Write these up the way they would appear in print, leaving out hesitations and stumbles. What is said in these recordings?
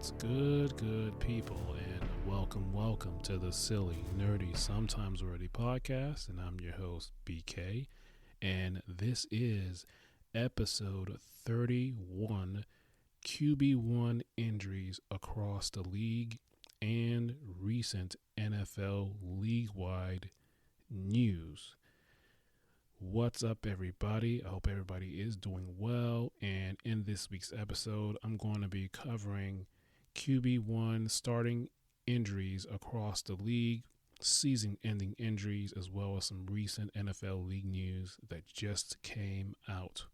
What's good people, and welcome to the Silly, Nerdy, Sometimes Wordy podcast, and I'm your host, BK, and this is episode 31, QB1 injuries across the league and recent NFL league-wide news. What's up, everybody? I hope everybody is doing well. And in this week's episode, I'm going to be covering QB1 starting injuries across the league, season-ending injuries, as well as some recent NFL league news that just came out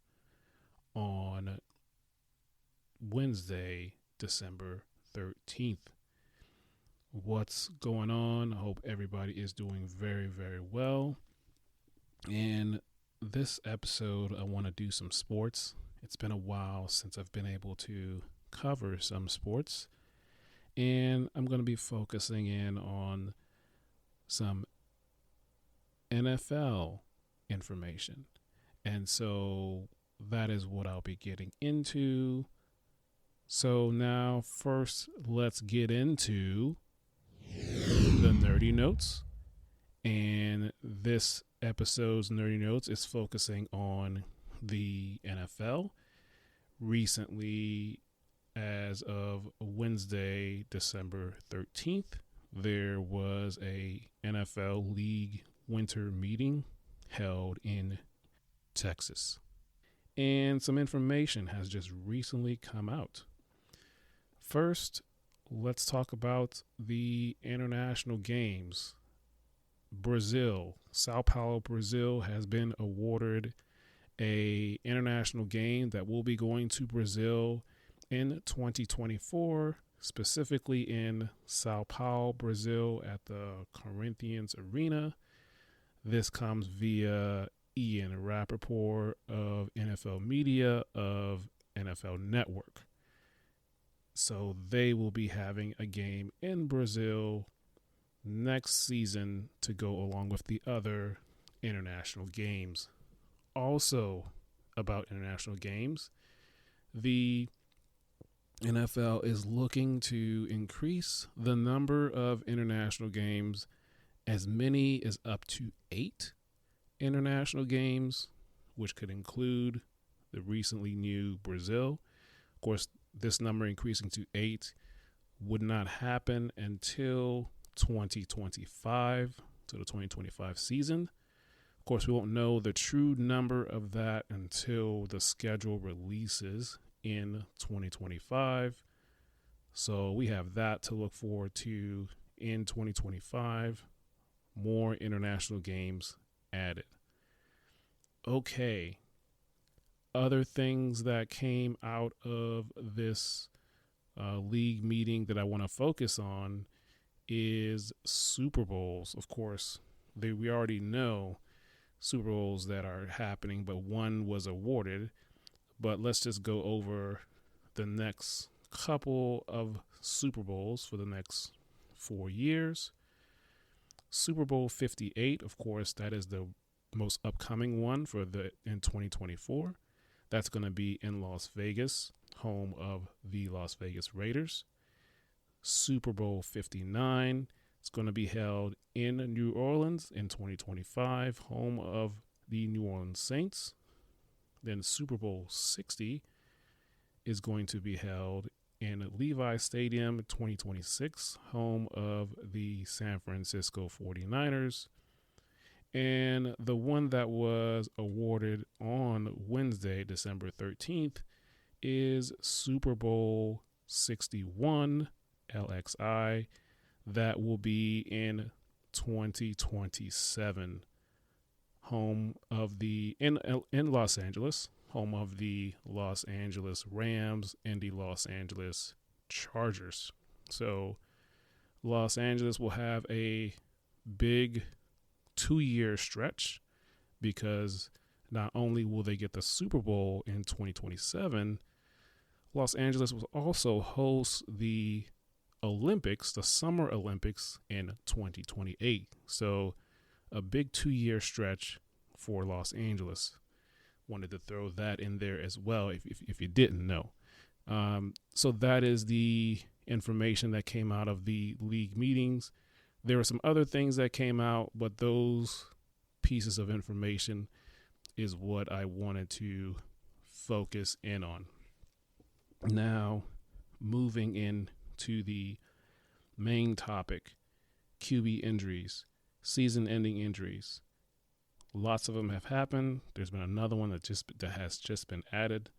on Wednesday, December 13th. What's going on? I hope everybody is doing very, very well. In this episode, I want to do some sports. It's been a while since I've been able to cover some sports, and I'm going to be focusing in on some NFL information. And so that is what I'll be getting into. So now, first, let's get into the nerdy notes. And this episode's nerdy notes is focusing on the NFL. Recently, as of Wednesday, December 13th, there was a NFL League winter meeting held in Texas. And some information has just recently come out. First, let's talk about the international games. Brazil, Sao Paulo, Brazil has been awarded a international game that will be going to Brazil in 2024, specifically in Sao Paulo, Brazil at the Corinthians Arena. This comes via Ian Rappaport of NFL Media of NFL Network. So they will be having a game in Brazil next season to go along with the other international games. Also about international games, the NFL is looking to increase the number of international games as many as up to 8 international games, which could include the recently new Brazil. Of course, this number increasing to 8 would not happen until 2025, to the 2025 season. Of course, we won't know the true number of that until the schedule releases in 2025. So we have that to look forward to in 2025. More international games added. Okay. Other things that came out of this league meeting that I want to focus on is Super Bowls. Of course, we already know Super Bowls that are happening, but one was awarded. But let's just go over the next couple of Super Bowls for the next 4 years. Super Bowl 58, of course, that is the most upcoming one in 2024. That's going to be in Las Vegas, home of the Las Vegas Raiders. Super Bowl 59 is going to be held in New Orleans in 2025, home of the New Orleans Saints. Then Super Bowl 60 is going to be held in Levi Stadium in 2026, home of the San Francisco 49ers. And the one that was awarded on Wednesday, December 13th, is Super Bowl 61 LXI. That will be in 2027, home of in Los Angeles, home of the Los Angeles Rams and the Los Angeles Chargers. So Los Angeles will have a big 2-year stretch, because not only will they get the Super Bowl in 2027, Los Angeles will also host the Olympics, the Summer Olympics, in 2028. So a big 2-year stretch for Los Angeles. Wanted to throw that in there as well if you didn't know. So that is the information that came out of the league meetings. There were some other things that came out, but those pieces of information is what I wanted to focus in on. Now, moving into the main topic, QB injuries, season-ending injuries. Lots of them have happened. There's been another one that has just been added.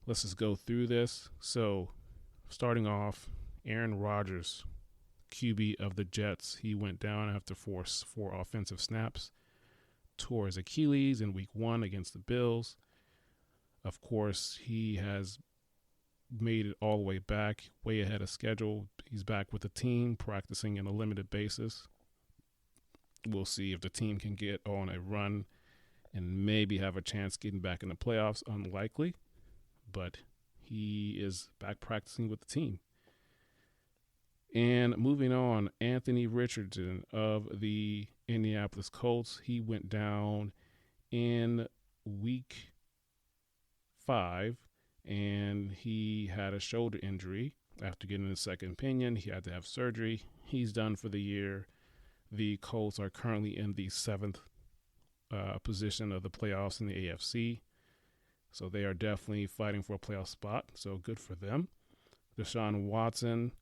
Let's just go through this. So, starting off, Aaron Rodgers, QB of the Jets, he went down after four offensive snaps, tore his Achilles in week 1 against the Bills. Of course, he has made it all the way back, way ahead of schedule. He's back with the team, practicing on a limited basis. We'll see if the team can get on a run and maybe have a chance getting back in the playoffs. Unlikely, but he is back practicing with the team. And moving on, Anthony Richardson of the Indianapolis Colts, he went down in week 5, and he had a shoulder injury. After getting a second opinion, he had to have surgery. He's done for the year. The Colts are currently in the 7th position of the playoffs in the AFC. So they are definitely fighting for a playoff spot. So good for them. Deshaun Watson,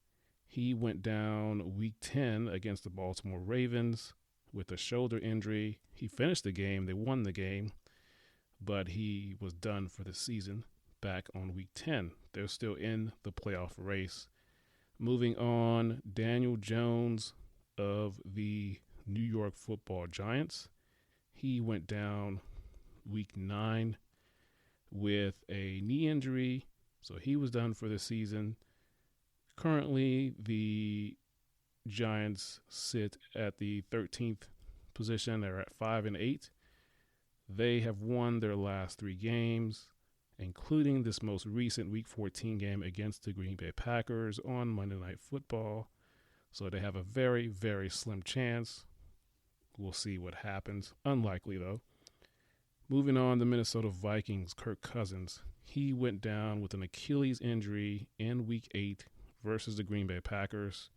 he went down week 10 against the Baltimore Ravens with a shoulder injury. He finished the game. They won the game, but he was done for the season back on week 10. They're still in the playoff race. Moving on, Daniel Jones of the New York Football Giants. He went down week 9 with a knee injury, so he was done for the season. Currently, the Giants sit at the 13th position. They're at 5-8. They have won their last 3 games, including this most recent Week 14 game against the Green Bay Packers on Monday Night Football. So they have a very, very slim chance. We'll see what happens. Unlikely, though. Moving on, the Minnesota Vikings, Kirk Cousins. He went down with an Achilles injury in Week 8 versus the Green Bay Packers.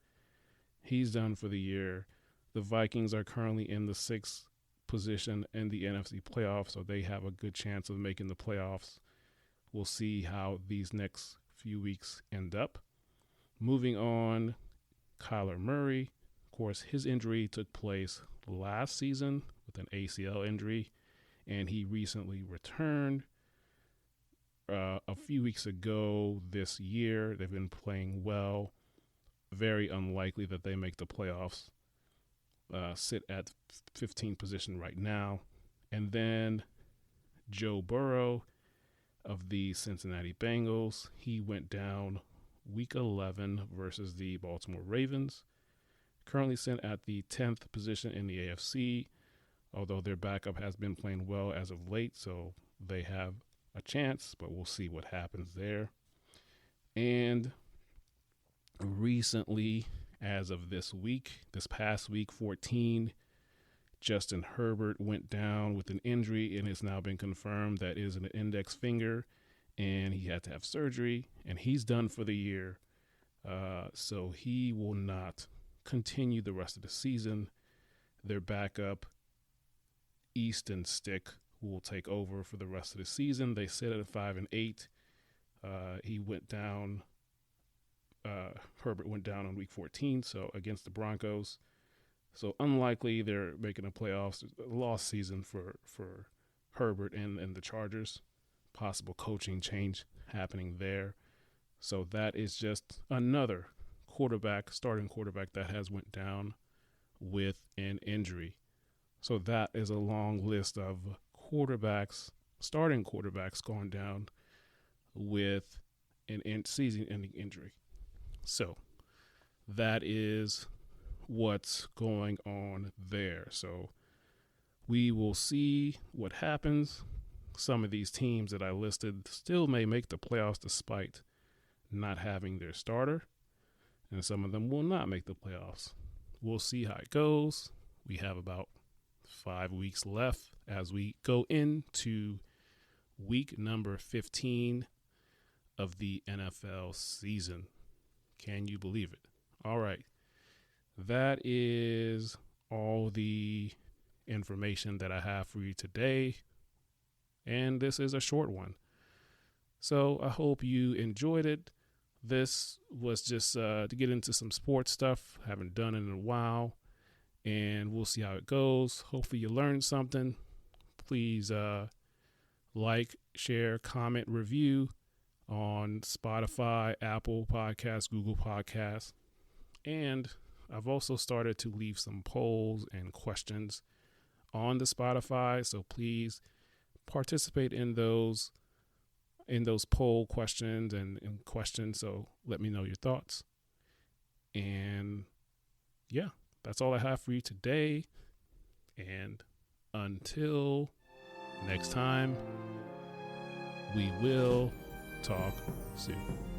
He's done for the year. The Vikings are currently in the 6th position in the NFC playoffs, so they have a good chance of making the playoffs. We'll see how these next few weeks end up. Moving on, Kyler Murray. Of course, his injury took place last season with an ACL injury, and he recently returned a few weeks ago this year. They've been playing well. Very unlikely that they make the playoffs. Sit at 15th position right now. And then Joe Burrow of the Cincinnati Bengals. He went down week 11 versus the Baltimore Ravens. Currently sit at the 10th position in the AFC, although their backup has been playing well as of late, so they have a chance, but we'll see what happens there. And recently, as of this past week 14, Justin Herbert went down with an injury, and it's now been confirmed that is an index finger, and he had to have surgery, and he's done for the year. So he will not continue the rest of the season. Their backup, Easton Stick, will take over for the rest of the season. They sit at 5-8. He went down. Herbert went down on week 14, so against the Broncos. So unlikely they're making the playoffs. A lost season for Herbert and the Chargers. Possible coaching change happening there. So that is just another starting quarterback that has went down with an injury. So that is a long list of starting quarterbacks going down with an season-ending injury. So that is what's going on there. So we will see what happens. Some of these teams that I listed still may make the playoffs despite not having their starter, and some of them will not make the playoffs. We'll see how it goes. We have about 5 weeks left as we go into week number 15 of the NFL season. Can you believe it? All right. That is all the information that I have for you today. And this is a short one. So I hope you enjoyed it. This was just to get into some sports stuff. Haven't done it in a while. And we'll see how it goes. Hopefully you learned something. Please like, share, comment, review on Spotify, Apple Podcasts, Google Podcasts. And I've also started to leave some polls and questions on the Spotify. So please participate in those poll questions and questions. So let me know your thoughts. And yeah, that's all I have for you today. And until next time, we will talk soon.